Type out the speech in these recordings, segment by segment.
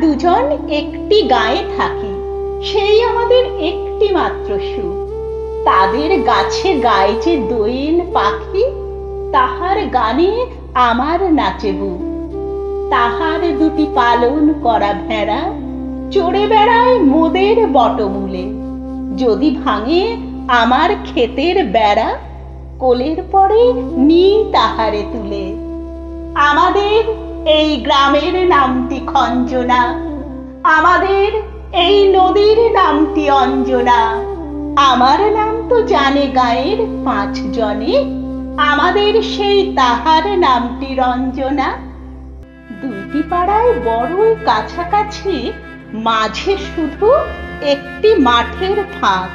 দুজন একটি গায়ে থাকি, সেই আমাদের একটি মাত্র সুখ। তাদের গাছে গায়ে যে দোয়েল পাখি, তাহার গানে আমার নাচে বুক। তাহার দুটি পালন করা ভেড়া চড়ে বেড়ায় মোদের বটমূলে। যদি ভাঙে আমার ক্ষেতের বেড়া, কোলের পরে নিই তাহারে তুলে। আমাদের এই গ্রামের নামটি খঞ্জনা, আমাদের এই নদীর নামটি অঞ্জনা। আমার নাম তো জানে গায়ের 5 জনে, আমাদের সেই তাহার নামটি রঞ্জনা। দুইটি পাড়ায় বড়ই কাছাকাছি, মাঝে শুধু একটি মাঠের ফাঁক।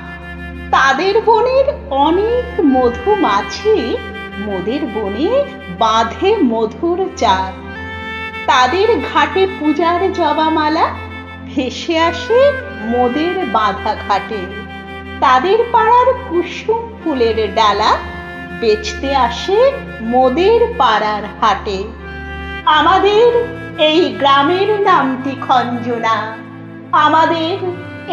তাদের বনের অনেক মধুমাছি, মোদের বনে বাঁধে মধুর চাক। তাদের ঘাটে পূজার জবামালা ভেসে আসে মোদের বাঁধা ঘাটে। তাদের পাড়ার কুসুম ফুলের ডালা বেচতে আসে মোদের পাড়ার হাটে। আমাদের এই গ্রামের নামটি খঞ্জনা, আমাদের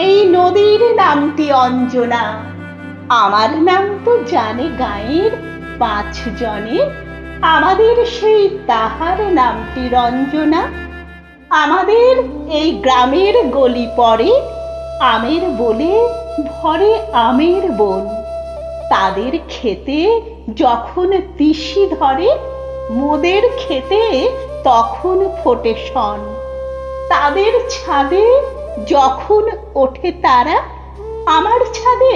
এই নদীর নামটি অঞ্জনা। আমার নাম তো জানে গায়ের 5 জনে, আমাদের সেই তাহার নামটি রঞ্জনা। আমাদের এই গ্রামের গলি পরে আমের বলে ভরে আমের বন। তাদের খেতে যখন তিসি ধরে, মোদের খেতে তখন ফোটে শন। তাদের ছাদে যখন ওঠে তারা, আমার ছাদে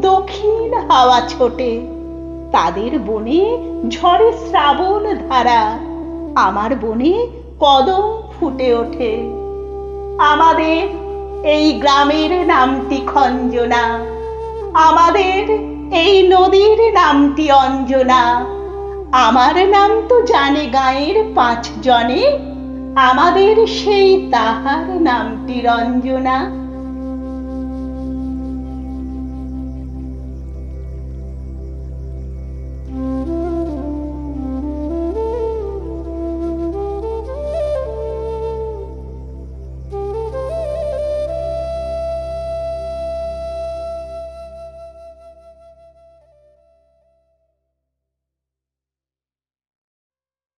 দক্ষিণ হাওয়া ছোটে। তাদের বনে ঝরে শ্রাবণ ধারা, আমার বনে কদম ফুটে ওঠে। আমাদের এই গ্রামের নামটি খঞ্জনা, আমাদের এই নদীর নামটি অঞ্জনা। আমার নাম তো জানে গায়ের 5 জনে, আমাদের সেই তাহার নামটি রঞ্জনা।